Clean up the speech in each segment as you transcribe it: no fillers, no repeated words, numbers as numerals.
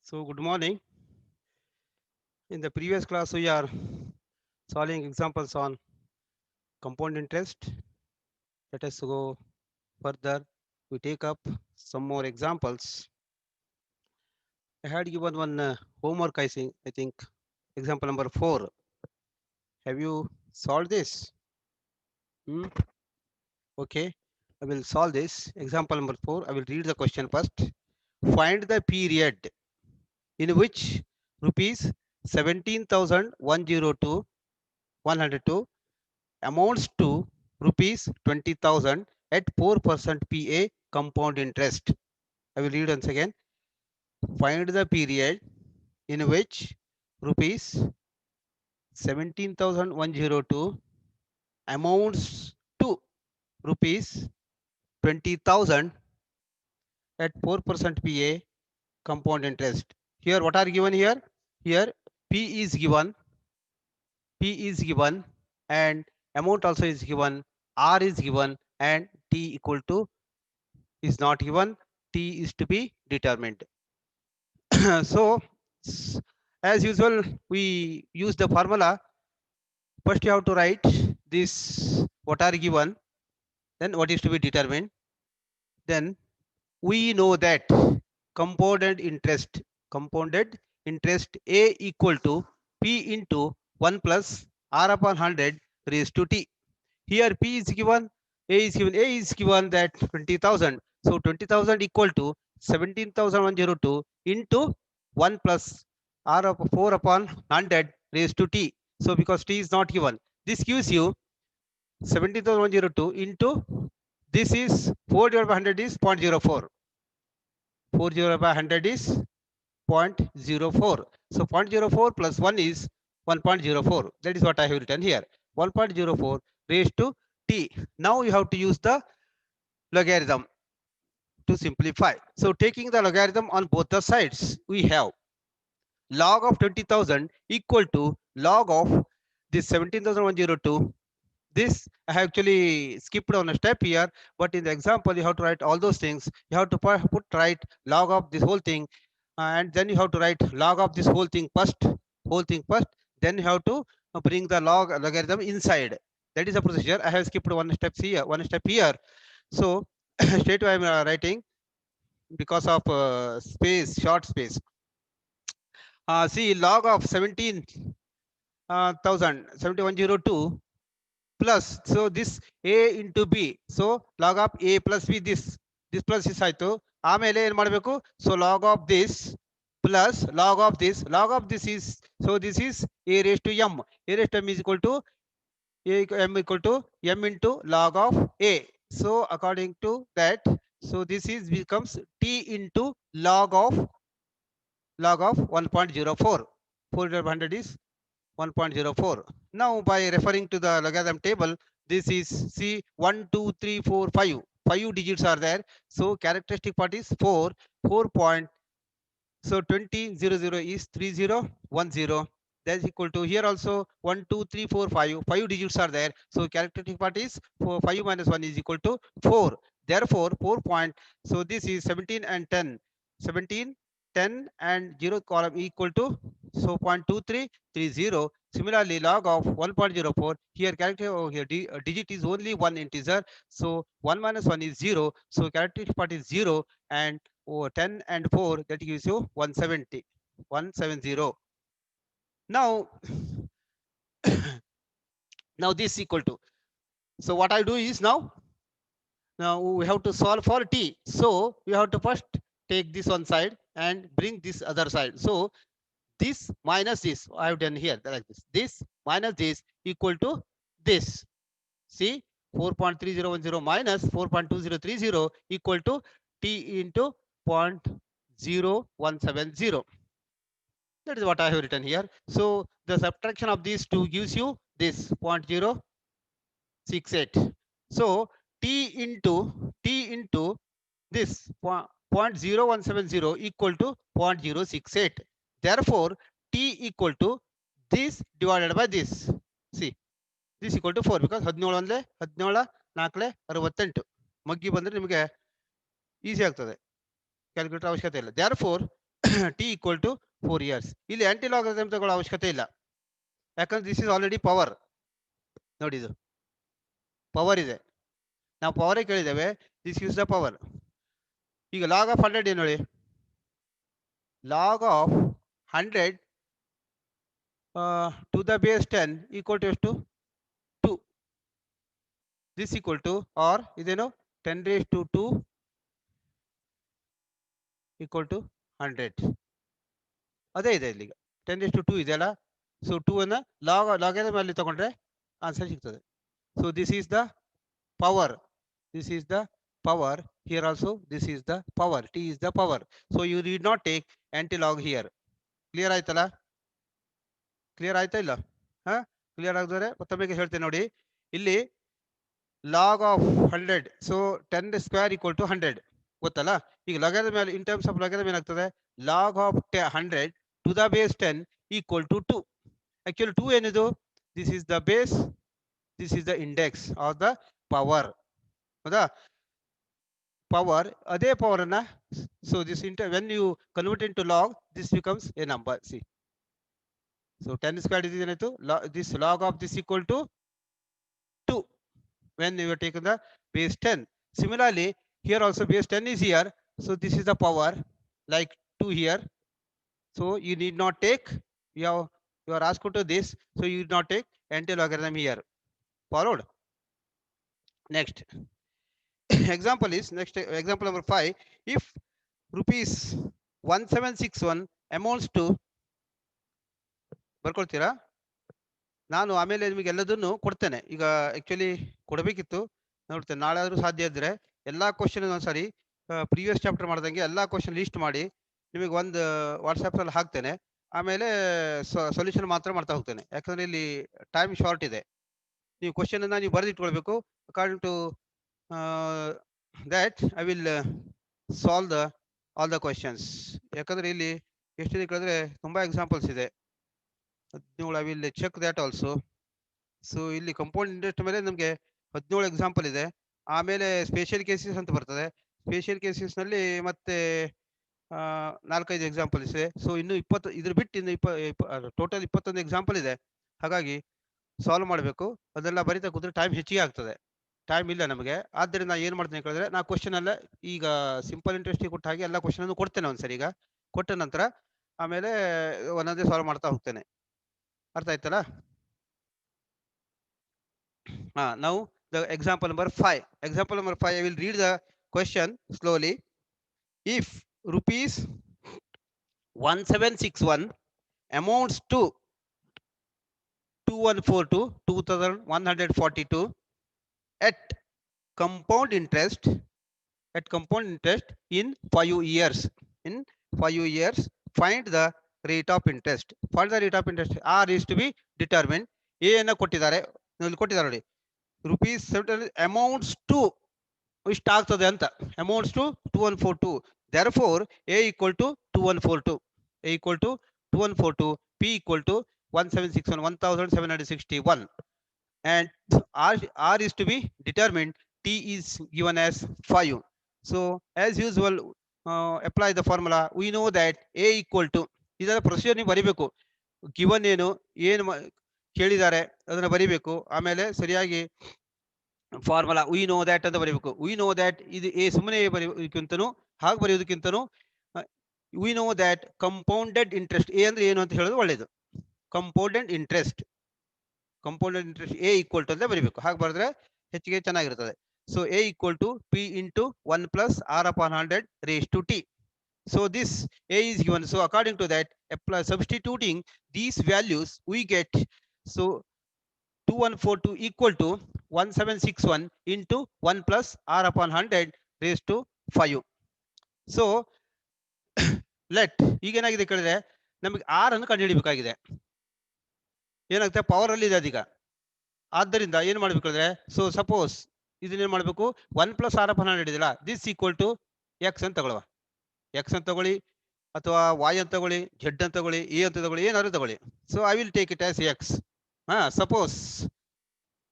So good morning. In the previous class, we are solving examples on compound interest. Let us go further. We take up some more examples. I had given one homework. I think example number 4. Have you solved this? Hmm? Okay. I will solve this. Example number 4. I will read the question first. Find the period in which rupees 17,102 102 amounts to rupees 20,000 at 4% PA compound interest. I will read once again. Find the period in which rupees 17,102 amounts to rupees 20,000 at 4% PA compound interest. Here, what are given here? Here, P is given, P is given, and amount also is given, R is given, and T equal to is not given, T is to be determined. So, as usual, we use the formula. First, you have to write this what are given, then what is to be determined. Then we know that compounded interest, compounded interest A equal to P into 1 plus R upon 100 raised to T. Here P is given, A is given that 20,000. So 20,000 equal to 17,102 into 1 plus R of 4 upon 100 raised to T. So because T is not given, this gives you 17,102 into this is 4 divided by 100 is 0.04. 4 divided by 100 is 0.04. So 0.04 plus 1 is 1.04. That is what I have written here. 1.04 raised to t. Now you have to use the logarithm to simplify. So taking the logarithm on both the sides, we have log of 20,000 equal to log of this 17,102. This I have actually skipped on a step here, but in the example you have to write all those things. You have to put right log of this whole thing, and then you have to write log of this whole thing first. Then you have to bring the logarithm inside. That is the procedure. I have skipped one step here. So straight away I am writing because of short space. See log of 17,102 plus, so this a into b, so log of a plus b, this plus this ಆಯ್ತು. ಆಮೇಲೆ ಏನು ಮಾಡಬೇಕು? So log of this is, so this is a raised to m. A raised to m is equal to m equal to m into log of a. So according to that, so this is becomes t into log of 1.04. 4 divided by 100 is 1.04. Now by referring to the logarithm table, this is see 1, 2, 3, 4, 5. 5 digits are there. So characteristic part is 4. 4 point. So 20, 0, is 3010. That is equal to here also 1, 2, 3, 4, 5. 5 digits are there. So characteristic part is 4. 5 minus 1 is equal to 4. Therefore 4 point. So this is 17 and 10. 17, 10 and 0 column equal to, so 0.2330. Similarly log of 1.04, here character over here digit is only one integer. So 1 minus 1 is 0. So characteristic part is 0, and 10 and 4, that gives you 170. 170. Now now this equal to, so what I do is now we have to solve for t. So we have to first take this one side and bring this other side. So this minus this I have done here like this. This minus this equal to this. See 4.3010 minus 4.2030 equal to t into 0.0170. That is what I have written here. So the subtraction of these two gives you this 0.068. So t into this 0.0170 equal to 0.068. Therefore t equal to this divided by this. See, this equal to 4 because 17 ಒಂದ್ಲೆ 17 4 68 ಮಗ್ಗಿ ಬಂದ್ರೆ ನಿಮಗೆ easy ಆಗ್ತದೆ, calculator ಅವಶ್ಯಕತೆ ಇಲ್ಲ. Therefore T equal to 4 years. ಇಲ್ಲಿ anti logarithm ತಗೊಳ್ಳೋ ಅವಶ್ಯಕತೆ ಇಲ್ಲ, ಯಾಕಂದ್ರೆ ದಿಸ್ ಇಸ್ ಆಲ್ರೆಡಿ ಪವರ್. ನೋಡಿ ಇದು ಪವರ್ ಇದೆ, ನಾವು ಪವರೇ ಕೇಳಿದ್ದೇವೆ, ದಿಸ್ ಇಸ್ ದ ಪವರ್. ಈಗ ಲಾಗ್ ಆಫ್ 100 ಏನು ಹೇಳಿ, log of 100 to the base 10 equal to ಎಷ್ಟು 2. ದಿಸ್ ಈಕ್ವಲ್ ಟು ಆರ್ ಇದೇನು 10 raised to 2 ಈಕ್ವಲ್ ಟು 100. ಅದೇ ಇದೆ ಇಲ್ಲಿ 10 raised to 2 ಇದೆಯಲ್ಲ. ಸೊ 2 ಅನ್ನ ಲಾಗರಿಥಮ್ ಅಲ್ಲಿ ತಗೊಂಡ್ರೆ ಆನ್ಸರ್ ಸಿಗ್ತದೆ. So this is the power, this is the power. Here also this is the power, t is the power. So you need not take anti-log here. Clear ಆಯ್ತಲ್ಲ, clear ಆಯ್ತಾ ಇಲ್ಲ? Clear ಆಗಿದ್ರೆ ಮತ್ತೊಮ್ಮೆ ಹೇಳ್ತೇನೆ ನೋಡಿ. ಇಲ್ಲಿ log of 100, so 10 square equal to 100 ಗೊತ್ತಲ್ಲ. ಈಗ ಲಾಗರಿಥಮ್ ಮೇಲೆ ಇನ್ ಟರ್ಮ್ಸ್ ಆಫ್ ಲಾಗರಿಥಮ್ ಏನಾಗ್ತದೆ, log of 100 to the base 10 equal to 2. Actually 2 ಏನಿದು, this is the base, this is the index of the power. ಹೌದಾ, ಪವರ್, ಅದೇ power ಅನ್ನ. So this when you convert into log, this becomes a number. See, so 10 square is ಏನಾಯ್ತು, this log of this equal to 2 when you have taken the base 10. Similarly here also base 10 is here, so this is the power like 2 here. So you need not take, you are asked to this, so you need not take anti-logarithm here. Followed. Next example is, next example number 5. If rupees 1761 amounts to, ಬರ್ಕೊಳ್ತೀರಾ, ನಾನು ಆಮೇಲೆ ನಿಮಗೆ ಎಲ್ಲದನ್ನು ಕೊಡ್ತೇನೆ. ಈಗ actually ಕೊಡಬೇಕಿತ್ತು, ನೋಡ್ತೇನೆ ನಾಳೆ ಆದರೂ ಸಾಧ್ಯ ಇದ್ರೆ ಎಲ್ಲಾ ಕ್ವಶನ್ ಒಂದ್ಸರಿ ಪ್ರೀವಿಯಸ್ ಚಾಪ್ಟರ್ ಮಾಡ್ದಂಗೆ ಎಲ್ಲಾ ಕ್ವಶನ್ ಲಿಸ್ಟ್ ಮಾಡಿ ನಿಮಗೆ ಒಂದು ವಾಟ್ಸ್ಆಪ್ ಅಲ್ಲಿ ಹಾಕ್ತೇನೆ. ಆಮೇಲೆ ಸೊಲ್ಯೂಷನ್ ಮಾತ್ರ ಮಾಡ್ತಾ ಹೋಗ್ತೇನೆ, ಯಾಕಂದ್ರೆ ಇಲ್ಲಿ ಟೈಮ್ ಶಾರ್ಟ್ ಇದೆ. ನೀವು ಕ್ವಶನ್ ಅನ್ನ ನೀವು ಬರೆದಿಟ್ಕೊಳ್ಬೇಕು. According to that I will solve all the questions. ಯಾಕಂದ್ರೆ ಇಲ್ಲಿ ಎಷ್ಟಿದೆ ಕೇಳಿದ್ರೆ ತುಂಬಾ ಎಕ್ಸಾಂಪಲ್ಸ್ ಇದೆ. 17 I will check that also. So ಇಲ್ಲಿ ಕಂಪೌಂಡ್ ಇಂಟ್ರೆಸ್ಟ್ ಮೇಲೆ ನಮಗೆ 17 ಎಕ್ಸಾಂಪಲ್ ಇದೆ. ಆಮೇಲೆ ಸ್ಪೆಷಲ್ ಕೇಸಸ್ ಅಂತ ಬರ್ತದೆ. ಸ್ಪೆಷಲ್ ಕೇಸಸ್ ನಲ್ಲಿ ಮತ್ತೆ 4-5 ಎಕ್ಸಾಂಪಲ್ ಇದೆ. ಸೊ ಇನ್ನು 20 ಇದ್ರ ಬಿಟ್ಟು ಇನ್ನು ಟೋಟಲ್ 21 ಎಕ್ಸಾಂಪಲ್ ಇದೆ. ಹಾಗಾಗಿ ಸಾಲ್ವ್ ಮಾಡಬೇಕು. ಅದೆಲ್ಲ ಬರಿತಾ ಕೂತ್ರೆ ಟೈಮ್ ಹೆಚ್ಚಿಗೆ ಆಗ್ತದೆ, ಟೈಮ್ ಇಲ್ಲ ನಮಗೆ. ಆದ್ದರಿಂದ ಏನ್ ಮಾಡ್ತೇನೆ ಕೇಳಿದ್ರೆ, ನಾ ಕ್ವಶನ್ ಎಲ್ಲ ಈಗ ಸಿಂಪಲ್ ಇಂಟ್ರೆಸ್ಟ್ ಕೊಟ್ಟ ಹಾಗೆ ಎಲ್ಲ ಕ್ವಶನ್ ಅನ್ನು ಕೊಡ್ತೇನೆ ಒಂದ್ಸರಿ. ಈಗ ಕೊಟ್ಟ ನಂತರ ಆಮೇಲೆ ಒಂದೊಂದೇ ಸಾಲ್ವ್ ಮಾಡ್ತಾ ಹೋಗ್ತೇನೆ. ಅರ್ಥ ಆಯ್ತಲ್ಲ? Now the example number 5. Example number 5, I will read the question slowly. If rupees 1761 amounts to 2142 2142 at compound interest in 5 years, in 5 years, find the rate of interest. Find the rate of interest. R is to be determined. A ಅನ್ನು ಕೊಟ್ಟಿದ್ದಾರೆ, ಕೊಟ್ಟಿದ್ದಾರೆ ನೋಡಿ, rupees amounts to ಇಷ್ಟ ಆಗ್ತದೆ ಅಂತ, amounts to 2142. therefore A equal to 2142, A equal to 2142, P equal to 1761 1761, and R is to be determined. T is given as 5. So as usual, apply the formula. We know that A equal to, ಇದರ procedure ನೀವು ಬರಿಬೇಕು. Given ಏನು ಕೇಳಿದ್ದಾರೆ ಅದನ್ನ ಬರಿಬೇಕು. ಆಮೇಲೆ ಸರಿಯಾಗಿ formula V know that ಅಂತ ಬರೀಬೇಕು. ವಿ ನೋ ದ್ಯಾಟ್ ಇದು ಎ ಸುಮ್ಮನೆ ಬರೆಯೋದಕ್ಕಿಂತನೂ ಹಾಗೆ ಬರೆಯೋದಕ್ಕಿಂತನೂ we know that compounded interest, A ಅಂದ್ರೆ ಏನು ಅಂತ ಹೇಳೋದು ಒಳ್ಳೇದು. Compounded interest A equal to ಅಂತ ಬರೀಬೇಕು. ಹಾಗೆ ಬರೆದ್ರೆ ಹೆಚ್ಚಿಗೆ ಚೆನ್ನಾಗಿರ್ತದೆ. So A equal to P into 1 plus R upon 100 raised to t. So this A is given. So according to that, substituting these values we get, so 2142 equal to 1761 into 1 plus r upon 100 raised to 5. So let ಈಗ ಏನಾಗಿದೆ ಕೇಳಿದ್ರೆ ನಮಗೆ r ಅನ್ನು ಕಂಡುಹಿಡಿಯಬೇಕಾಗಿದೆ. ಏನಾಗುತ್ತೆ, power ಅಲ್ಲಿ ಇದೆ ಅದೀಗ. ಆದ್ದರಿಂದ ಏನು ಮಾಡಬೇಕಂದ್ರೆ, ಸೊ ಸಪೋಸ್ ಇದನ್ನೇನು ಮಾಡಬೇಕು, 1 ಪ್ಲಸ್ ಆರ್ ಅಪಾನ್ 100 ಇದೆಯಲ್ಲ, ದಿಸ್ ಈಕ್ವಲ್ ಟು ಎಕ್ಸ್ ಅಂತ ತಗೊಳ್ಳುವ. ಎಕ್ಸ್ ಅಂತ ತಗೊಳ್ಳಿ, ಅಥವಾ y ಅಂತ ತಗೊಳ್ಳಿ, z ಅಂತ ತಗೊಳ್ಳಿ, a ಅಂತ ತಗೊಳ್ಳಿ, ಏನಾದ್ರು ತಗೊಳ್ಳಿ. So I will take it as x. Suppose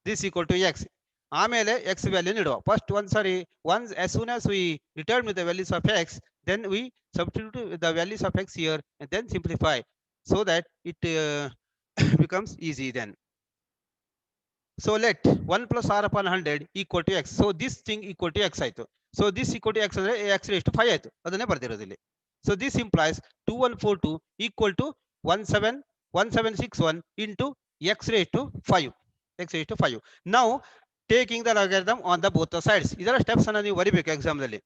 this equal to x. ಆಮೇಲೆ x ವ್ಯಾಲ್ಯೂ ನೀಡುವ. ಫಸ್ಟ್ ಒಂದ್ಸರಿ once as soon as we determine the values of x, then we substitute the values of x here and then simplify so that it becomes easy then. So let 1 plus r upon 100 equal to x. So this thing equal to x ಆಯ್ತು. So this equal to x ಅಂದ್ರೆ x raised to 5 ಆಯ್ತು. ಅದನ್ನೇ ಬರ್ದಿರೋದು ಇಲ್ಲಿ. So this implies 2142 equal to 171761 into x raised to 5. x raised to 5. Now taking the logarithm on the both the sides. ಇದರ steps ಅನ್ನು ನೀವು ಬರಿಬೇಕು exam ದಲ್ಲಿ.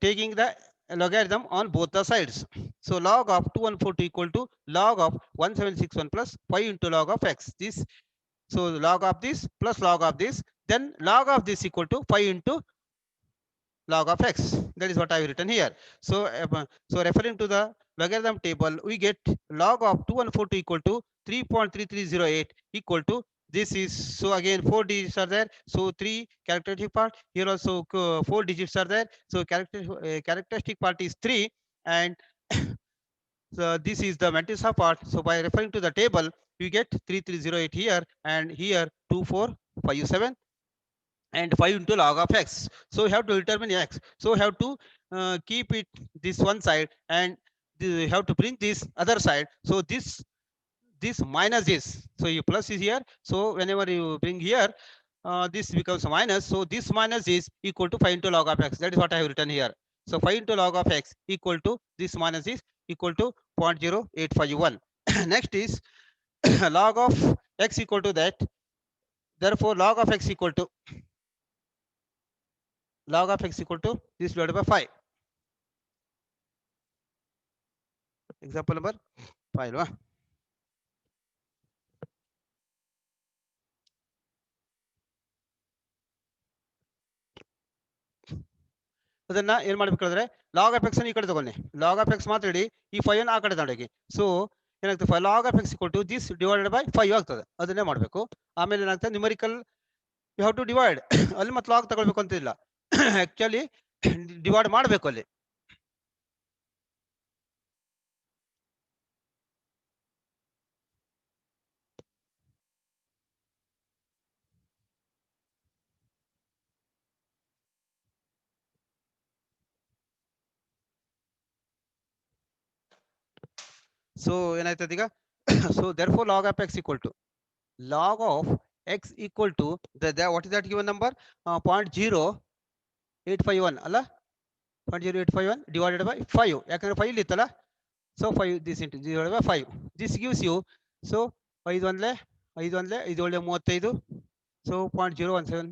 Taking the logarithm on both the sides. So log of 2142 equal to log of 1761 plus 5 into log of x. This, so log of this plus log of this, then log of this equal to 5 into log of x. That is what I have written here. So so referring to the logarithm table, we get log of 2142 equal to 3.3308 equal to this is, so again 4 digits are there, so 3 characteristic part here also 4 digits are there, so characteristic part is 3 and so this is the mantissa part. So by referring to the table, you get 3308 here and here 2457 and 5 into log of x. So we have to determine x. So we have to keep it this one side and we have to bring this other side. So this minus this. So you plus is here. So whenever you bring here, this becomes minus. So this minus is equal to 5 into log of x. That is what I have written here. So 5 into log of x equal to this minus is equal to 0.0851. Next is log of x equal to that. Therefore, log of x equal to this divided by 5. Example number 5. ಅದನ್ನ ಏನ್ ಮಾಡ್ಬೇಕಾದ್ರೆ log of X ಈ ಕಡೆ ತಗೊಂಡೆ, log of X ಮಾತ್ರ ಇಡಿ, ಈ 5 ಅನ್ನು ಆ ಕಡೆ ತಗೊಂಡೋಗಿ. ಸೊ ಏನಾಗ್ತದೆ, log of x equal to this divided by 5 ಆಗ್ತದೆ. ಅದನ್ನೇ ಮಾಡಬೇಕು. ಆಮೇಲೆ ಏನಾಗ್ತದೆ, numerical you have to divide. ಅಲ್ಲಿ ಮತ್ತೆ ಲಾಗ್ ತಗೊಳ್ಬೇಕು ಅಂತ ಇಲ್ಲ, ಆಕ್ಚುಲಿ ಡಿವೈಡ್ ಮಾಡಬೇಕು ಅಲ್ಲಿ. ಸೊ ಏನಾಯ್ತದ ಈಗ, so therefore log of x equal to log of x equal to the what is that given number, 0.0851 ಅಲ್ಲ, 0.0851 divided by 5. ಯಾಕಂದ್ರೆ 5 ಇತ್ತಲ್ಲ, so 5 this into divided by 5. This gives you, so 5 ಒಂದ್ಲೆ 5 ಒಂದ್ಲೆ 5 ಒಳ್ಳೆ 35, so 0.017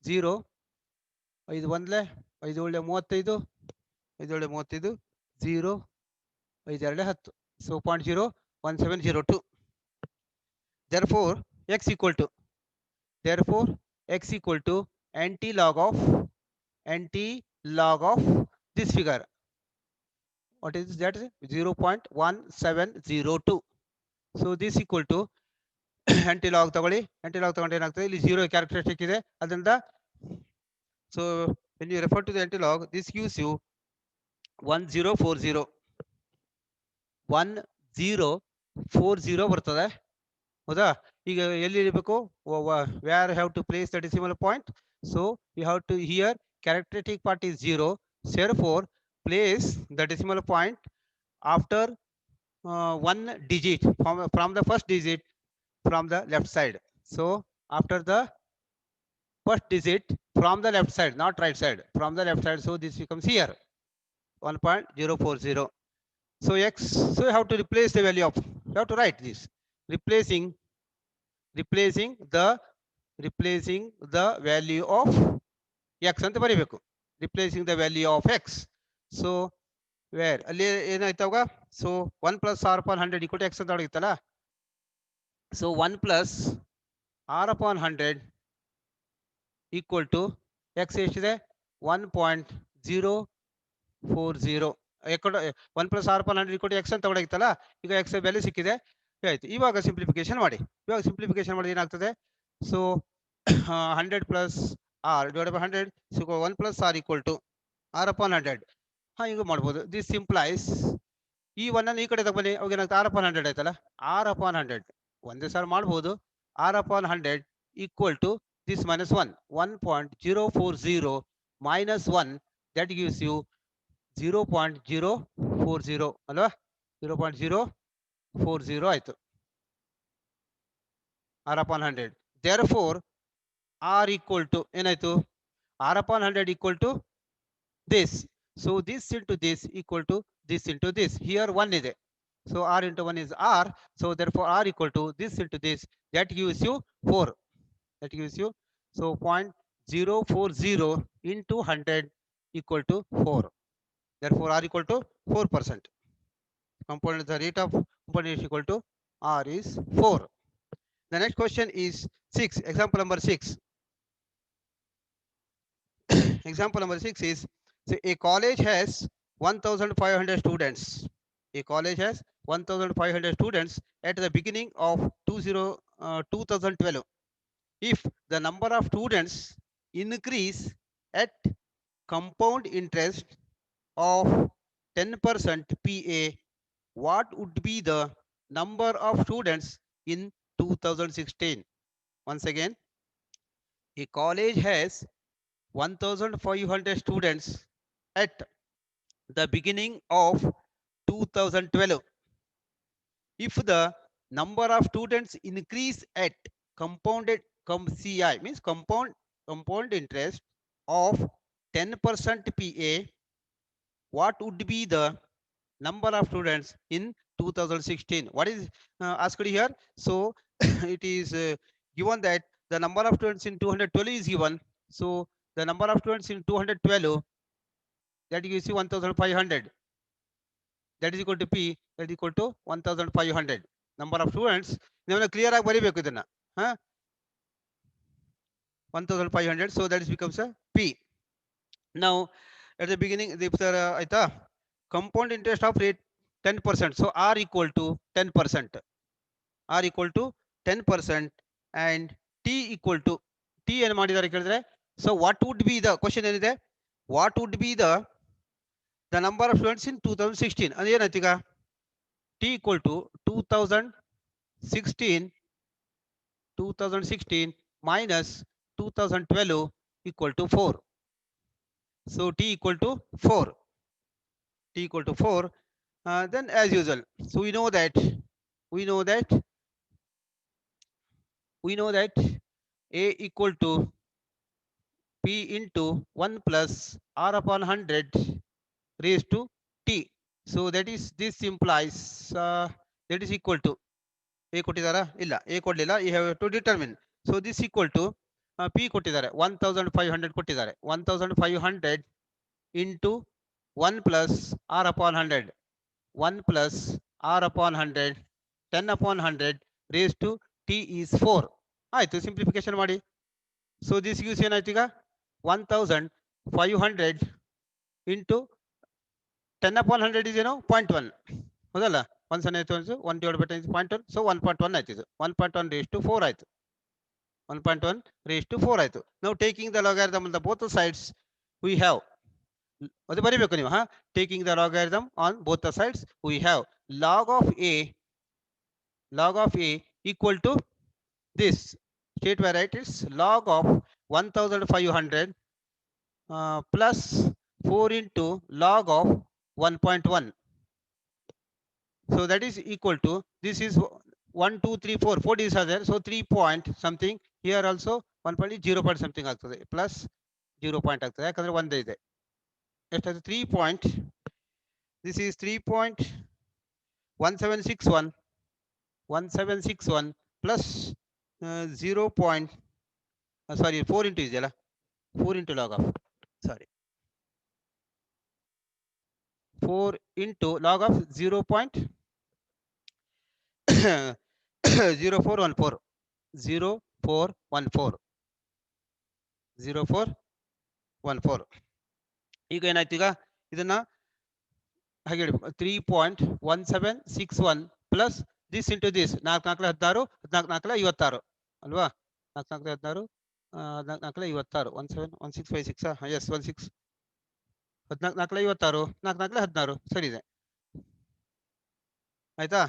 0 5 ಒಂದ್ಲೆ 5 ಒಳ್ಳೆ 35 5 ಒಳ್ಳೆ 35 0 5 ಎರಡೇ 10, so 0.01702. Therefore x equal to anti-log of this figure. What is that? 0.1702. So this equal to anti-log ತಗೊಳ್ಳಿ, anti-log ತಗೊಂಡು ಏನಾಗ್ತದೆ, ಇಲ್ಲಿ 0 ಕ್ಯಾರೆಕ್ಟರಿಸ್ಟಿಕ್ ಇದೆ, ಅದರಿಂದ so when you refer to the anti-log, this gives you 1040 ಬರ್ತದೆ, ಹೌದಾ? ಈಗ ಎಲ್ಲಿ ಇರಬೇಕು, where have to place the decimal point. So you have to, here characteristic part is 0, therefore place the decimal point after one digit from the first digit from the left side. So after the first digit from the left side, not right side, from the left side, so this becomes here 1.040. So x, so you have to replace the value of, you have to write this, replacing the value of x ಅಂತ ಬರೀಬೇಕು, replacing the value of x. So where ಅಲ್ಲಿ ಏನಾಯ್ತಾವಾಗ, so 1 plus r upon 100 equal to x ಅಂತ ಹೊಡಿತಲ್ಲ, so 1 plus r upon 100 equal to x ಎಷ್ಟಿದೆ, 1.040. 1 plus r upon 100 equal to x ಅಂತ ಹೊಡಿತಲ್ಲ, ಈಗ x ಬೆಲೆ ಸಿಕ್ಕಿದೆ ಆಯ್ತು. ಇವಾಗ ಸಿಂಪ್ಲಿಫಿಕೇಶನ್ ಮಾಡಿ, ಮಾಡಿದ್ರೆ ಏನಾಗ್ತದೆ, so 100 plus r divided by 100, so 1 plus r equal to r upon 100. ಈಗ ಮಾಡ್ಬೋದು. ದಿಸ್ ಇಂಪ್ಲೈಸ್ ಈ 1 ಅನ್ನು ಈ ಕಡೆ ತಗೊಳ್ಳಿ, ಅವಾಗ ಏನಾಗ್ತದೆ, r upon 100 ಆಯ್ತಲ್ಲ, r upon 100 ಒಂದೇ ಸಾರಿ ಮಾಡ್ಬೋದು. r upon 100 equal to this minus 1, 1.040 minus 1, that gives you 0.040 ಅಲ್ವಾ, 0.040 ಆಯ್ತು r upon 100. therefore r equal to ಏನಾಯ್ತು, r upon 100 equal to this. So this into this equal to this into this. Here 1 ಇದೆ. So r into 1 is r. So therefore r equal to this into this. That gives you 4. That gives you, so 0.040 into 100 equal to 4. Therefore r equal to 4%. Component, the rate of component is equal to r is 4. The next question is 6. Example number 6. Example number 6 is, say a college has 1500 students. A college has 1500 students at the beginning of 2012. If the number of students increase at compound interest of 10% PA, what would be the number of students in 2016? Once again, a college has 1500 students at the beginning of 2012. If the number of students increase at compounded CI means compound interest of 10% PA, what would be the number of students in 2016? What is asked here? So it is given that the number of students in 212 is given. So the number of students in 212, that gives you 1500. That is equal to P, that is equal to 1500. Number of students, clear ಆಗಿ ಬರಿಬೇಕು ಇದನ್ನ, 1500. So that is becomes a P. Now at the beginning ಆಯ್ತಾ, compound interest of rate 10%. So R equal to 10%. R equal to 10% and T equal to, T ಏನು ಮಾಡಿದ್ದಾರೆ ಕೇಳಿದ್ರೆ, so what would be the question ಏನಿದೆ, what would be the number of students in 2016? ಅದೇನಾಯ್ತು ಈಗ, T equal to 2016 minus 2012 equal to 4. So T equal to 4. T equal to 4. Then as usual, so we know that A equal to P into 1 plus R upon 100 raised to T. So that is, this implies that is equal to, A ಕೊಟ್ಟಿದಾರಾ, ಇಲ್ಲ A ಕೊಡಲಿಲ್ಲ, you have to determine. So this equal to P ಕೊಟ್ಟಿದ್ದಾರೆ 1500 ಕೊಟ್ಟಿದ್ದಾರೆ, 1500 into 1 plus R upon 100, 1 plus R upon 100, 10 upon 100 raised to T is 4. ಆಯ್ತು, simplification ಮಾಡಿ. So this gives ಏನಾಯ್ತು ಈಗ, 1500 into 10 upon 100 is 0.1 ಹೌದಲ್ಲ, 1 ಸೊನ್ನೆ ಆಯ್ತು, 1 divided by 10 is 0.1. ಸೊ 1.1 ಆಯ್ತು, ಇದು 1.1 raised to 4 ಆಯ್ತು, 1.1 raised to 4 ಆಯ್ತು. ನಾವು taking the logarithm on the both sides we have, ಅದು ಬರಿಬೇಕು ನೀವು, taking the logarithm on both the sides we have log of A equal to this. State where it is log of 1500 plus 4 into log of 1.1. So that is equal to, this is 1 2 3 4 4 digits are there, so 3 point something. Here also 1.0 point something ಆಗ್ತದೆ, plus 0 point ಆಗ್ತದೆ, ಯಾಕಂದ್ರೆ ಒಂದೇ ಇದೆ. ಎಷ್ಟಾಯ್ತು, 3 point, this is 3.1761 plus 0 point, sorry 4 into ಇದೆಯಲ್ಲ, 4 into log of, sorry 4 into log of 0.0414 0414. ಈಗ ಏನಾಯ್ತು, ಈಗ ಇದನ್ನ ಹಾಗೆ ಹೇಳ್ಬೇಕು, 3.1761 ಪ್ಲಸ್ ದಿಸ್ ಇಂಟು ದಿಸ್, 4 4 16, 14 4 56 ಅಲ್ವಾ, 4 4 16, 14 56, 1656, ಎಸ್ 16, 14 4 56, 4 4 16 ಸರಿ ಇದೆ ಆಯ್ತಾ.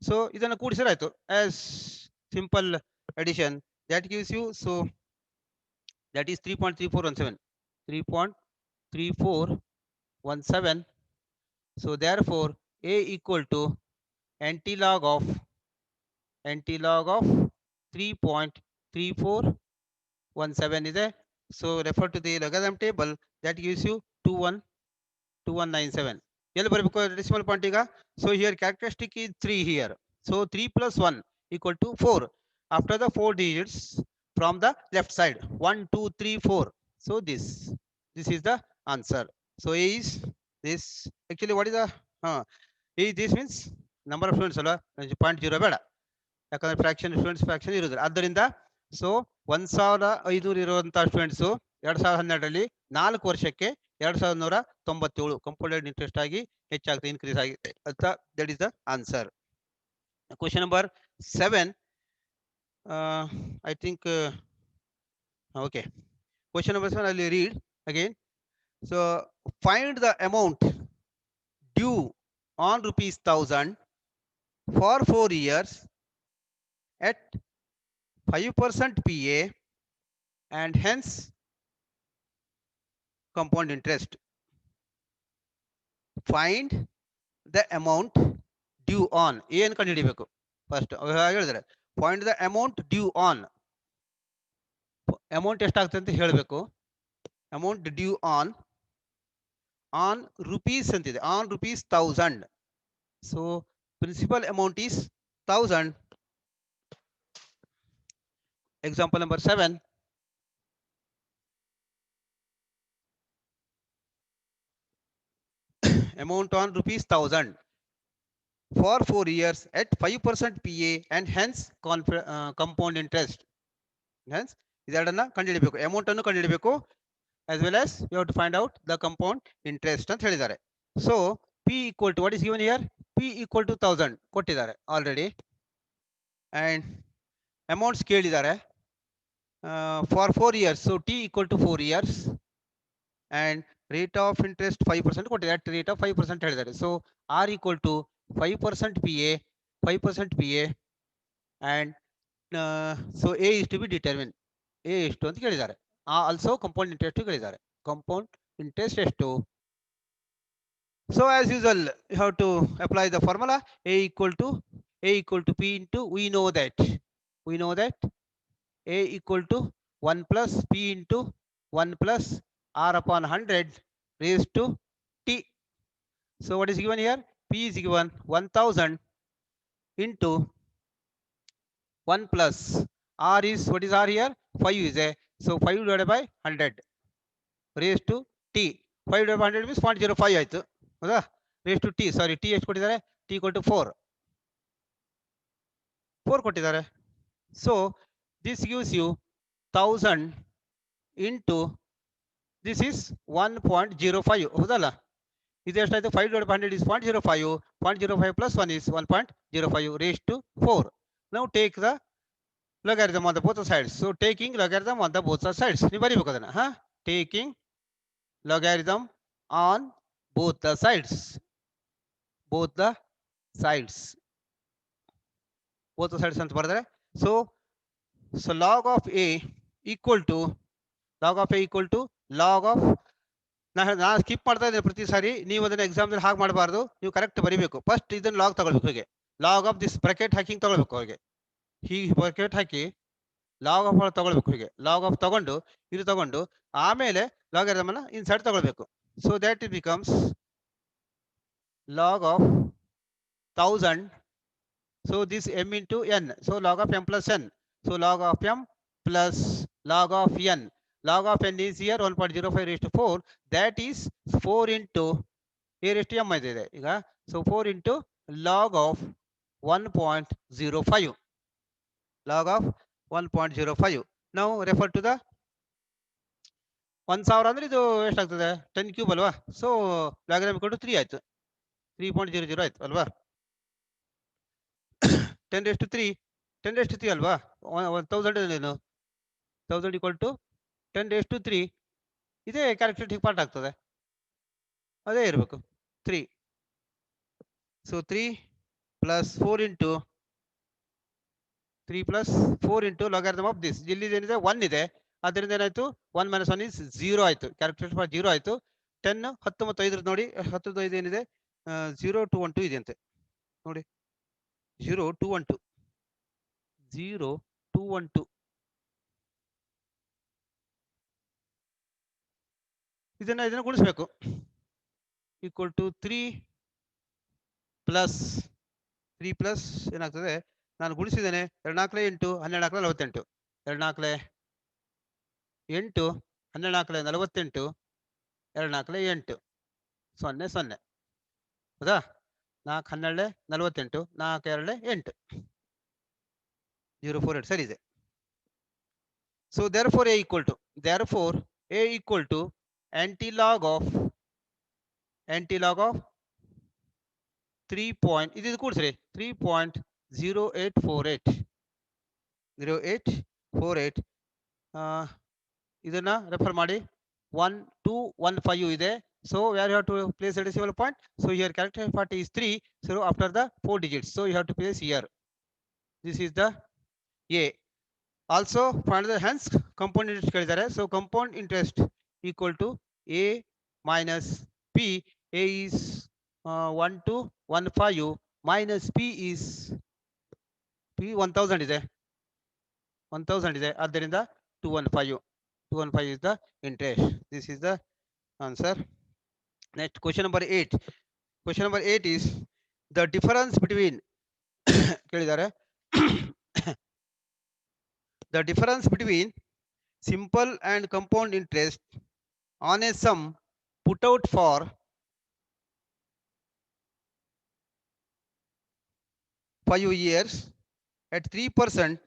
ಸೊ ಇದನ್ನು ಕೂಡಿಸಿದ್ರೆ ಆಯ್ತು as simple addition that gives you, so that is 3.3417, 3.3417. So therefore a equal to antilog of 3.3417 is a, so refer to the logarithm table that gives you 2197. ಎಲ್ಲಿ ಬರಬೇಕು decimal point ಈಗ? So here characteristic is 3 here, so 3 plus 1 equal to 4 after the 4 digits from the left side, 1 2 3 4. So this is the answer. So a is this, actually what is the a, this means number of students ಅಲ್ವಾ, 0.0 ಬೇಡ, ಯಾಕಂದ್ರೆ fraction ಇರುವುದಿಲ್ಲ. ಆದ್ದರಿಂದ so 1500 ಇರುವಂತಹ students 2012ರಲ್ಲಿ 4 ವರ್ಷಕ್ಕೆ 2197 compounded interest ಆಗಿ ಹೆಚ್ಚಾಗುತ್ತೆ, increase ಆಗಿದೆ ಅಂತ. That is the answer. Question number 7, I think okay, question number 7 I'll read again. So find the amount due on rupees 1000 for 4 years at 5% PA and hence compound interest. Find the amount due on, ಏನು ಕಂಡುಹಿಡಿಬೇಕು first ಹೇಳಿದ್ರೆ, find the amount due on, amount ಎಷ್ಟಾಗ್ತದೆ ಅಂತ ಹೇಳಬೇಕು. Amount due on rupees ಅಂತಿದೆ, on rupees 1000. So principal amount is 1000. Example number 7. Amount on rupees 1000 for 4 years at 5% PA and hence compound interest. Hence ಇದೆರಡನ್ನ ಕಂಡುಹಿಡಿಬೇಕು, amount ಅನ್ನು ಕಂಡುಹಿಡಿಬೇಕು as well as you have to find out the compound interest ಅಂತ ಹೇಳಿದ್ದಾರೆ. So P equal to what is given here? P equal to 1000 ಕೊಟ್ಟಿದ್ದಾರೆ already, and amounts ಕೇಳಿದ್ದಾರೆ for 4 years. So T equal to 4 years and rate of interest 5% ಕೊಟ್ಟಿದ್ದಾರೆ, at rate of 5% ಹೇಳಿದ್ದಾರೆ. So R equal to 5% PA, 5% PA, and so A is to be determined. A ಎಷ್ಟು ಅಂತ ಕೇಳಿದ್ದಾರೆ. Also compound interest ಕೇಳಿದ್ದಾರೆ. Compound interest ಎಷ್ಟು? So as usual you have to apply the formula. A equal to P into, we know that A equal to 1 plus P into 1 plus R upon 100 raised to T. So what is given here? P is given 1000 into 1 plus R is, what is R here? 5 is a, so 5 divided by 100 raised to T. 5 divided by 100 means 0.05 ಆಯ್ತು ಹೌದಾ, raised to T. Sorry, T ಎಷ್ಟು ಕೊಟ್ಟಿದ್ದಾರೆ? T equal to 4 ಕೊಟ್ಟಿದ್ದಾರೆ. So this gives you 1000 into this is 1.05 ಹೌದಲ್ಲ, ಇದು ಎಷ್ಟಾಯ್ತು? 5 divided by 100 is 0.05, 0.05 plus 1 is 1.05 raised to 4. Now take the logarithm on the both sides. So taking logarithm on the both sides, ನೀವು ಬರೀಬೇಕು ಅದನ್ನ. Taking logarithm on both the sides, both the sides ಅಂತ ಬರೆದರೆ, so log of A equal to log of ನಾನು skip ಮಾಡ್ತಾ ಇದ್ದೇನೆ ಪ್ರತಿ ಸಾರಿ, ನೀವು ಅದನ್ನ ಎಕ್ಸಾಮ್ ಹಾಗೆ ಮಾಡಬಾರ್ದು, ನೀವು ಕರೆಕ್ಟ್ ಬರೀಬೇಕು. ಫಸ್ಟ್ ಇದನ್ನ ಲಾಗ್ ತಗೊಳ್ಬೇಕು, ಹೀಗೆ log of this bracket Hawking ತಗೊಳ್ಬೇಕು, ಅವ್ರಿಗೆ ಹೀಗೆ ಬ್ರಾಕೆಟ್ ಹಾಕಿ ಲಾಗ್ ಆಫ್ ತಗೊಳ್ಬೇಕು, ಹೀಗೆ ಲಾಗ್ ಆಫ್ ತಗೊಂಡು ಇದು ತಗೊಂಡು ಆಮೇಲೆ ಲಾಗರಿಥಮ್ ಅನ್ನ ಇನ್ಸೈಡ್ ತಗೊಳ್ಬೇಕು. So that it becomes log of 1000. So this m into n, so log of m plus n, so log of m plus log of n. Log of n is here 1.05 raised to 4, that is 4 into a raised to m ಇದೆ ಈಗ. So 4 into log of 1.05, log of 1.05. Now refer to the 1000 ಅಂದ್ರೆ ಇದು ಎಷ್ಟಾಗ್ತದೆ? 10 cube ಅಲ್ವಾ? So logarithm equal to 3 ಆಯ್ತು, 3.00 ಆಯ್ತು ಅಲ್ವಾ? 10 raised to 3 ಅಲ್ವಾ? 1000 ಏನು? 1000 equal to 10 raised to 3, ಇದೇ ಕ್ಯಾರೆಕ್ಟರಿಸ್ಟಿಕ್ ಪಾರ್ಟ್ ಆಗ್ತದೆ, ಅದೇ ಇರಬೇಕು 3. So 3 plus 4 into 3 plus 4 into logarithm of this. ಇಲ್ಲಿ ಏನಿದೆ 1 ಇದೆ, ಅದರಿಂದ ಏನಾಯ್ತು 1 minus 1 is 0 ಆಯ್ತು. ಕ್ಯಾರೆಕ್ಟರಿಸ್ಟಿಕ್ ಫಾರ್ 0 ಆಯ್ತು. 10 10 ಮತ್ತು 5 ನೋಡಿ, 10 5 ಏನಿದೆ 0 2 1 2 ಇದೆ ಅಂತೆ ನೋಡಿ, 0 2 1 2 0 2 1 2 ಇದನ್ನ ಗುಣಿಸ್ಬೇಕು. ಈಕ್ವಲ್ ಟು 3 ಪ್ಲಸ್ 3 ಪ್ಲಸ್ ಏನಾಗ್ತದೆ, ನಾನು ಗುಣಿಸಿದ್ದೇನೆ 2 4 8 12 48 2 4 8 12 48 2 4 8 0 0 ಹೌದಾ, 4 12 48 4 2 8 0 4 8 ಸರಿ ಇದೆ. So therefore a equal to antilog of 3 point ಇದು ಕೂಡಿಸ್ರಿ 3.0848 0848 ಇದನ್ನ ರೆಫರ್ ಮಾಡಿ 1 2 1 5 ಇದೆ. So where you have to place a decimal point. So here characteristic part is 3. So after the 4 digits, so you have to place here. This is the A. Also find the hence compound interest ಕೇಳಿದ್ದಾರೆ. So compound interest equal to A minus P. A is 1215 minus P is P 1000 ಇದೆ, 1000 ಇದೆ, ಆದ್ದರಿಂದ 215 is the interest. This is the answer. Next question number 8. Question number 8 is the difference between ಕೇಳಿದ್ದಾರೆ the difference between simple and compound interest on a sum put out for 5 years at 3%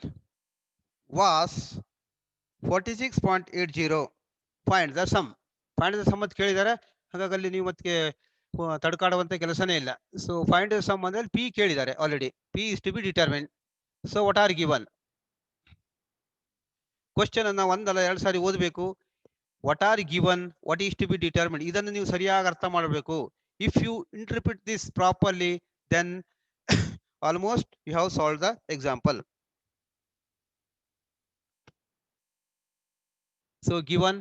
was 46.80. Find the sum. Find the sum ಅಂತ ಕೇಳಿದ್ದಾರೆ, ಹಾಗಾಗಿ ಅಲ್ಲಿ ನೀವು ಮತ್ತೆ ತಡ್ಕಾಡುವಂತ ಕೆಲಸನೇ ಇಲ್ಲ. ಸೊ ಫೈಂಡ್ ದ ಸಮ್ ಅಂದ್ರೆ ಪಿ ಕೇಳಿದ್ದಾರೆ already, P is to be determine. So what are given, question ಅನ್ನ ಒಂದಲ್ಲ 2 ಸಾರಿ ಓದಬೇಕು. What are given, what is to be determine, ಇದನ್ನು ನೀವು ಸರಿಯಾಗಿ ಅರ್ಥ ಮಾಡಬೇಕು. If you interpret this properly then almost you have solved the example. So given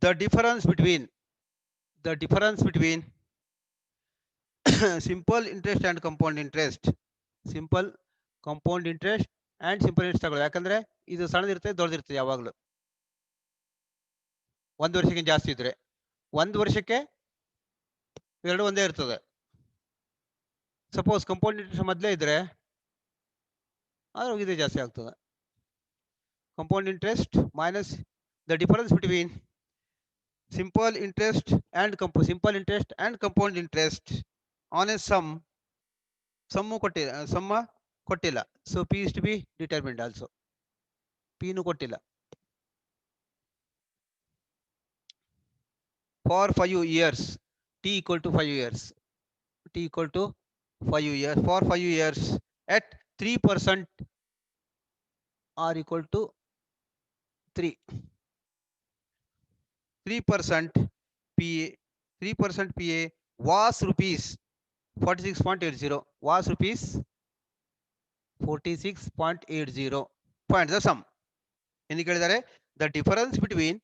the difference between simple interest and compound interest, simple compound interest and simple interest ತಗೊಳ್ಳಿ. ಯಾಕಂದ್ರೆ ಇದು ಸಣ್ಣದಿರುತ್ತೆ ದೊಡ್ಡದಿರುತ್ತೆ, ಯಾವಾಗಲೂ 1 ವರ್ಷಕ್ಕೆ ಜಾಸ್ತಿ ಇದ್ರೆ 1 ವರ್ಷಕ್ಕೆ ಎರಡು ಒಂದೇ ಇರ್ತದೆ. ಸಪೋಸ್ ಕಂಪೌಂಡ್ ಇಂಟ್ರೆಸ್ಟ್ ಮೊದಲೇ ಇದ್ರೆ ಆದ್ರೆ ಇದೇ ಜಾಸ್ತಿ ಆಗ್ತದೆ. Compound interest minus the difference between simple interest and compound interest on a sum ಕೊಟ್ಟಿಲ್ಲ. So P is to be determined also. P ನು ಕೊಟ್ಟಿಲ್ಲ. For 5 years T equal to 5 years, for 5 years at 3% or equal to 3% PA was rupees 46.80, was rupees 46.80. Find the sum. ಏನು ಕೇಳಿದ್ದಾರೆ, the difference between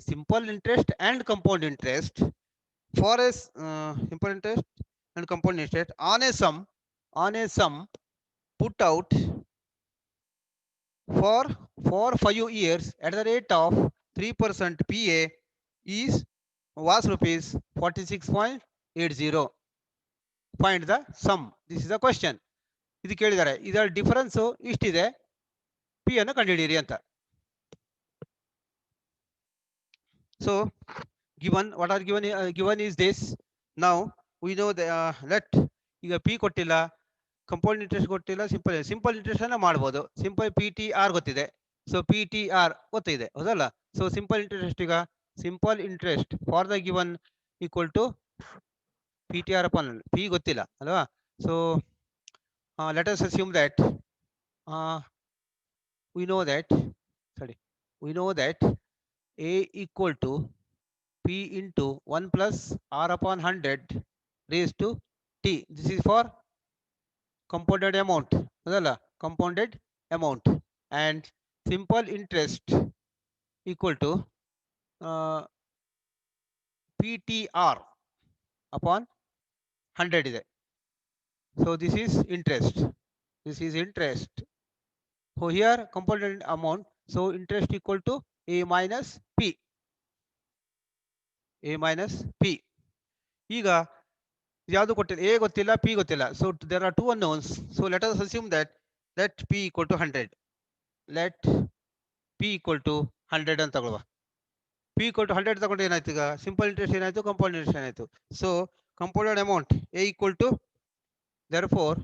simple interest and compound interest for a simple interest and compound interest on a sum put out for 5 years at the rate of 3% PA was rupees 46.80. Find the sum. This is the question. ಇದು ಕೇಳಿದ್ದಾರೆ, ಇದರ difference ಇಷ್ಟಿದೆ, P ಅನ್ನು ಕಂಡುಹಿಡಿಯಿರಿ ಅಂತ. So given, what are given is this. Now we know the let ಈಗ P ಕೊಟ್ಟಿಲ್ಲ, compound interest ಕೊಟ್ಟಿಲ್ಲ, simple interest ಅನ್ನ ಮಾಡಬಹುದು. ಸಿಂಪಲ್ ಪಿ ಟಿ ಆರ್ ಗೊತ್ತಿದೆ, ಸೊ ಪಿ ಟಿ ಆರ್ ಗೊತ್ತಿದೆ, ಹೌದಲ್ಲ. ಸೊ ಸಿಂಪಲ್ ಇಂಟ್ರೆಸ್ಟ್, ಈಗ simple interest for the given equal to P T R upon P ಗೊತ್ತಿಲ್ಲ ಅಲ್ವಾ. So let us assume that we know that A equal to P into 1 plus R upon 100 raised to t. This is for compounded amount. ಅದಲ್ಲ compounded amount. And simple interest equal to PTR upon 100 ಇದೆ. So this is interest. This is interest. So here compounded amount. So interest equal to A minus P. A minus P. ಈಗ ಯಾವುದು ಕೊಟ್ಟಿಲ್ಲ, A ಗೊತ್ತಿಲ್ಲ, P ಗೊತ್ತಿಲ್ಲ. So there are two unknowns. So let us assume that P equal to 100. Let P equal to 100 ಅಂತ ತಗೊಳ್ಳುವ. P equal to 100 ತಗೊಂಡು ಏನಾಯ್ತು, ಈಗ simple interest ಏನಾಯ್ತು, ಕಂಪೌಂಡ್ ಇಂಟ್ರೆಸ್ಟ್ ಏನಾಯ್ತು. So compounded amount A equal to, therefore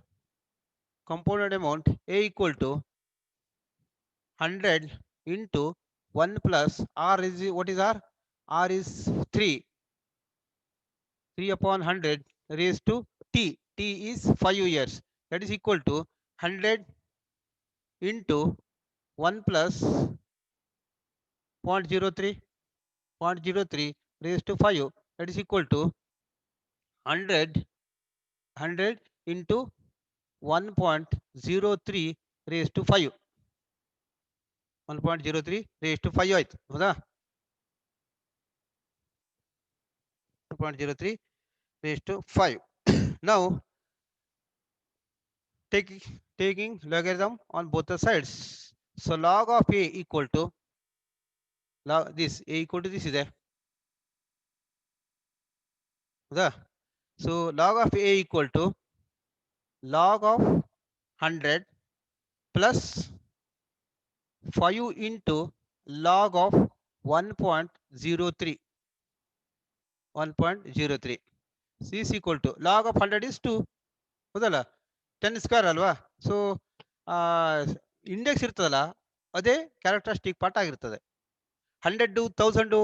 compounded amount a equal to 100 into 1 plus r is, what is r is 3 upon 100 raised to t is 5 years, that is equal to 100 into 1 plus 0.03 raised to 5, that is equal to 100 into 1.03 raised to 5, 1.03 raised to 5 ಆಯ್ತು, ಹೌದಾ? 1.03 raised to 5. Now taking logarithm on both the sides. So log of a equal to log this, a equal to this ಇದೆ, ಹೌದಾ? So log of a equal to log of 100 plus 5 into log of 1.03. 1.03 c is equal to log of 100 is 2, ಹೌದಲ್ಲ? 10 square ಅಲ್ವಾ? So index ಇರ್ತದಲ್ಲ, ಅದೇ characteristic part ಆಗಿರ್ತದೆ. 100, 1000,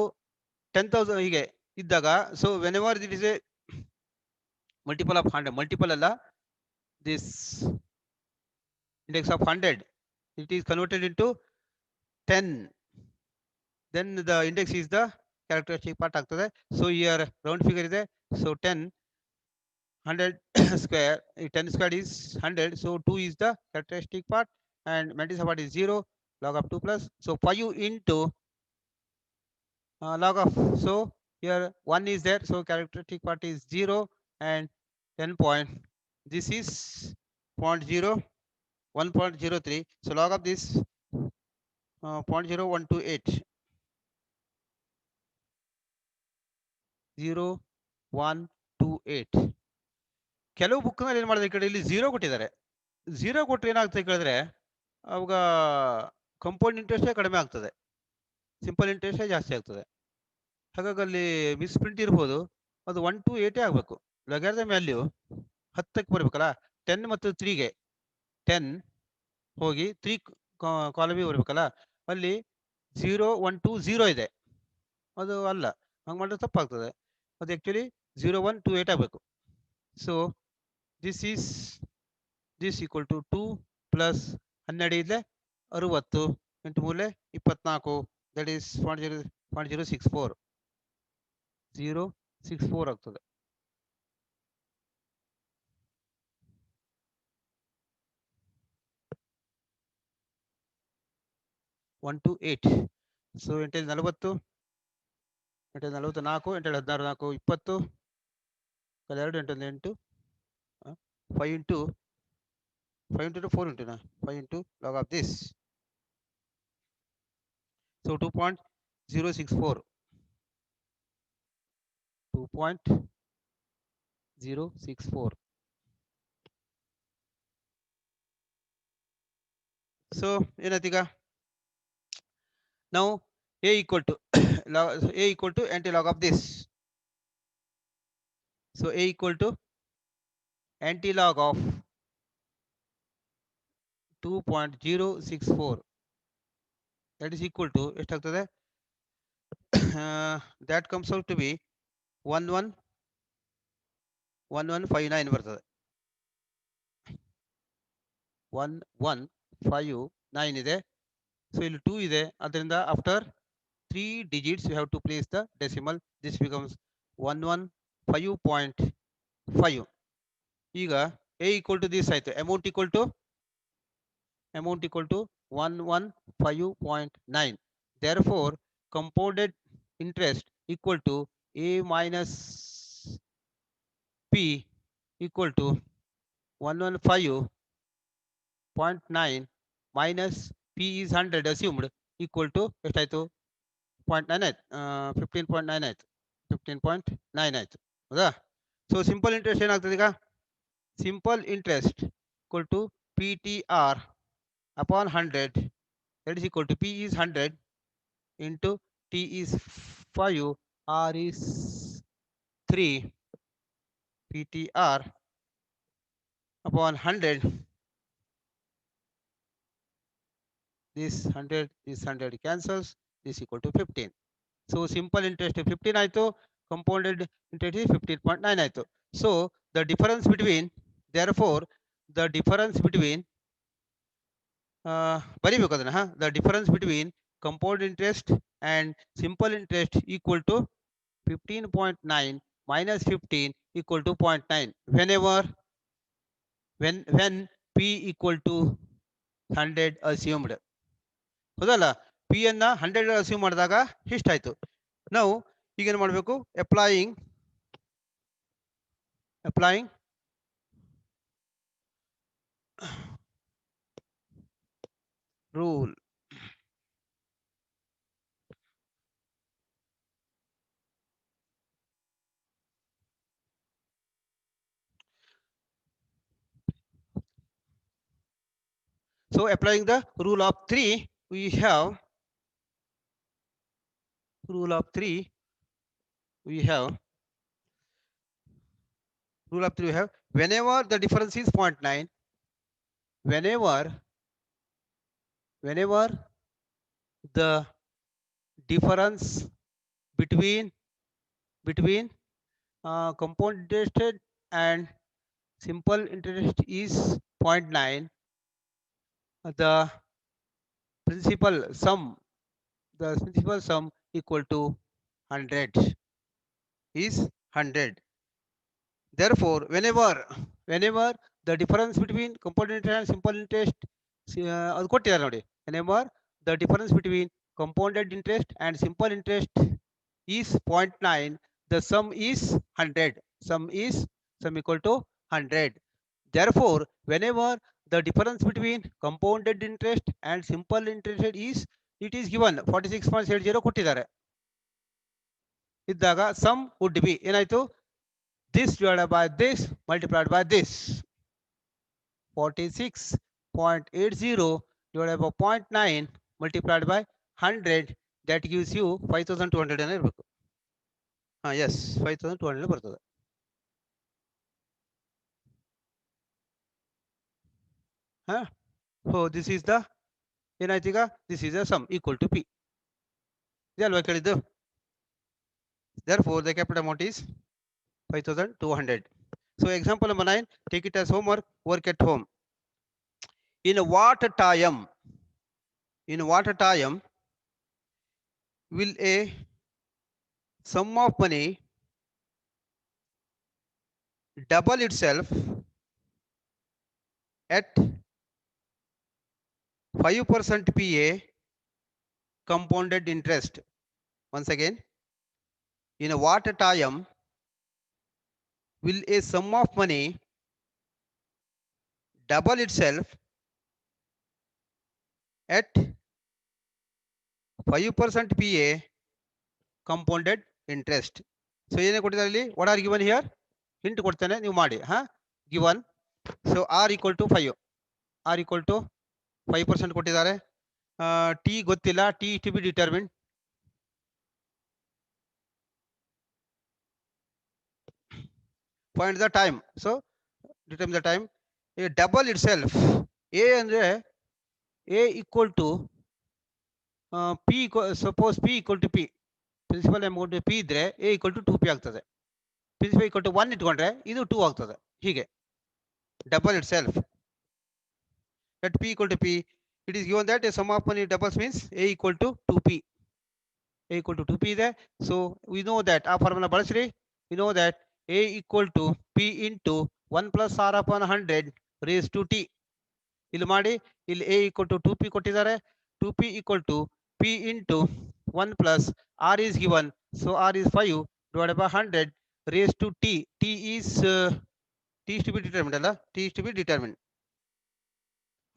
10,000 ಹೀಗೆ ಇದ್ದಾಗ, so when ever it is A multiple of 100, multiple ಅಲ್ಲ, this index of 100, it is converted into 10, then the index is the characteristic part ಆಗ್ತದೆ. So here round figure ಇದೆ, so 10, 100 square, 10 square is 100, so 2 is the characteristic part and matrix part is 0, log of 2 plus, so 5 into log of, so here 1 is there, so characteristic part is 0 and 10 point, this is 0.0, 1.03, so log of this 0.0128, 0.128. ಕೆಲವು ಬುಕ್ನಲ್ಲಿ ಏನು ಮಾಡಿದ್ರೆ, ಈ ಕಡೆ ಇಲ್ಲಿ 0 ಕೊಟ್ಟಿದ್ದಾರೆ. 0 ಕೊಟ್ಟರೆ ಏನಾಗ್ತದೆ ಕೇಳಿದ್ರೆ, ಅವಾಗ ಕಂಪೌಂಡ್ ಇಂಟ್ರೆಸ್ಟೇ ಕಡಿಮೆ ಆಗ್ತದೆ, ಸಿಂಪಲ್ ಇಂಟ್ರೆಸ್ಟೇ ಜಾಸ್ತಿ ಆಗ್ತದೆ. ಹಾಗಾಗಿ ಅಲ್ಲಿ ಮಿಸ್ಪ್ರಿಂಟ್ ಇರ್ಬೋದು, ಅದು 1 to 8 ಆಗಬೇಕು. ಲಗಾರಿದಮ್ ವ್ಯಾಲ್ಯೂ 10ಕ್ಕೆ ಬರಬೇಕಲ್ಲ, 10 ಮತ್ತು 3ಗೆ 10 ಹೋಗಿ 3 ಕಾಲಮಿಗೆ ಬರಬೇಕಲ್ಲ, ಅಲ್ಲಿ 0, 1, 2, 0 ಇದೆ, ಅದು ಅಲ್ಲ, ಹಂಗೆ ಮಾಡಿದ್ರೆ ತಪ್ಪಾಗ್ತದೆ. ಅದು ಆ್ಯಕ್ಚುಲಿ 0, 1, 2, 8 ಆಗಬೇಕು. So this is this equal to 2 plus 12 ಇದ್ಲೆ 60 ಇಂಟು 3 24, ದಟ್ ಈಸ್ 0.064 ಆಗ್ತದೆ. One two 8, so 8 40, 8 44, 8 16, 4 20, 2 8 8, 5 into 4 into 5 into log of this, so 2.064, 2.064. So ಏನಾಯ್ತು ಈಗ, now a equal to a equal to anti-log of this, so a equal to anti-log of 2.064, that is equal to ಎಷ್ಟಾಗ್ತದೆ, that comes out to be 1159 ಬರ್ತದೆ, 1159 ಇದೆ. So ಇಲ್ಲಿ 2 ಇದೆ, ಅದರಿಂದ after 3 digits you have to place the decimal, this becomes 115.9. 5. ಈಗ A equal to this ಆಯ್ತು, amount equal to 115.9. Therefore compounded interest equal to A minus P equal to 115.9 minus P is 100 assumed equal to ಎಷ್ಟಾಯ್ತು 0.9 ಆಯ್ತು, 15.9 ಆಯ್ತು, 15.9 ಆಯ್ತು ಹೌದಾ. So simple interest ಏನಾಗ್ತದೆ ಈಗ, simple interest equal to PTR upon 100, that is equal to P is 100 into T is 5, R is 3, PTR upon 100, this 100 cancels, this equal to 15. So simple interest 15 ಆಯ್ತು, compounded interest is 15.9 ಆಯ್ತು. So the difference between, therefore the difference between ಬರಿಬೇಕು ಅದನ್ನ, the difference between compound interest and simple interest equal to 15.9 minus 15 equal to 0.9 whenever when P equal to 100 assumed. ಹೌದಲ್ಲ, P ಅನ್ನ 100 assume ಮಾಡಿದಾಗ ಇಷ್ಟಾಯ್ತು. ನಾವು ಈಗ ಏನು ಮಾಡಬೇಕು, applying rule. So applying the rule of 3, we have rule of 3 we have whenever the difference is 0.9, whenever the difference between compound interest and simple interest is 0.9, the principal sum equal to 100 is 100. Therefore whenever the difference between compound interest and simple interest ಅದು ಕೊಟ್ಟಿದ್ದಾರೆ ನೋಡಿ, whenever the difference between compounded interest and simple interest is 0.9, the sum is 100, sum equal to 100. Therefore whenever the difference between compounded interest and simple interest is, it is given 46.70 ಕೊಟ್ಟಿದ್ದಾರೆ ಇದ್ದಾಗ sum would be ಏನಾಯ್ತು, this divided by this multiplied by this, 46.80 divided by 0.9 multiplied by 100, that gives you 5200 ಅನ್ನ ಇರಬೇಕು. yes 5200 ಬರ್ತದೆ. so this is the ಏನಾಯ್ತು ಈಗ, this is the sum equal to P ಇದಲ್ವಾ ಕೇಳಿದ್ದು. therefore the capital amount is 5200. so example number 9, take it as homework, work at home. in what time will a sum of money double itself at 5% PA compounded interest? Once again, in what time will a sum of money double itself at 5% PA compounded interest? So ಏನೇ ಕೊಟ್ಟಿದ್ದಾರೆ ಇಲ್ಲಿ, what are given here, hint ಕೊಡ್ತೇನೆ ನೀವು ಮಾಡಿ. given, so r equal to 5 5% ಕೊಟ್ಟಿದ್ದಾರೆ. t ಗೊತ್ತಿಲ್ಲ, t to be determined. find the time, so determine the time. a double itself, a ಅಂದ್ರೆ a equal to p, suppose p equal to p, principal amount p ಇದ್ರೆ a equal to 2p ಆಗ್ತದೆ. Principal equal to 1 ಇಟ್ಕೊಂಡ್ರೆ ಇದು 2 ಆಗ್ತದೆ. ಹೀಗೆ double itself at p equal to p, it is given that a sum of money doubles means a equal to 2p, a equal to 2p ಇದೆ. so we know that ಆ formula ಬಳಸ್ರಿ, we know that A equal to P into 1 plus R upon 100 raised to T. ಇಲ್ಲಿ ಮಾಡಿ, ಇಲ್ಲಿ A equal to 2P ಕೊಟ್ಟಿದ್ದಾರೆ. 2P equal to P into 1 plus R is given. So R is 5 divided by 100 raised to T. T is to be determined ಅಲ್ಲ, T is to be determined.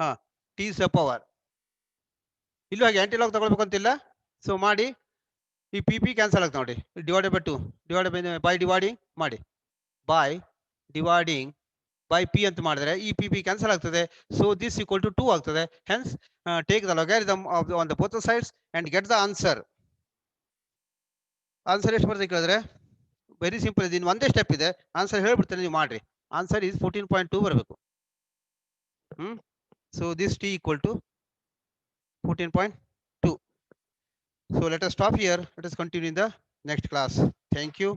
ಹಾ, T is the power. ಇಲ್ಲೂ ಹಾಗೆ ಆಂಟಿಲಾಗ್ ತಗೊಳ್ಬೇಕು ಅಂತಿಲ್ಲ. So ಮಾಡಿ, ಈ P P cancel ಆಗ್ತದೆ ನೋಡಿ, divided by 2 divided by dividing ಮಾಡಿ, ಬೈ ಡಿವೈಡಿಂಗ್ ಬೈ ಪಿ ಅಂತ ಮಾಡಿದ್ರೆ ಈ ಪಿ ಪಿ ಕ್ಯಾನ್ಸಲ್ ಆಗ್ತದೆ. ಸೊ ದಿಸ್ ಈಕ್ವಲ್ ಟು 2 ಆಗ್ತದೆ. Hence take the logarithm of on the both sides and get the answer. Answer ಎಷ್ಟು ಬರ್ತದೆ ಕೇಳಿದ್ರೆ ವೆರಿ ಸಿಂಪಲ್ ಇದೆ. ಇನ್ನು ಒಂದೇ ಸ್ಟೆಪ್ ಇದೆ, ಆನ್ಸರ್ ಹೇಳ್ಬಿಡ್ತೇನೆ, ನೀವು ಮಾಡ್ರಿ. ಆನ್ಸರ್ ಈಸ್ 14.2 ಬರಬೇಕು. So this T equal to 14.2. So let us stop here. Let us continue in the next class. Thank you.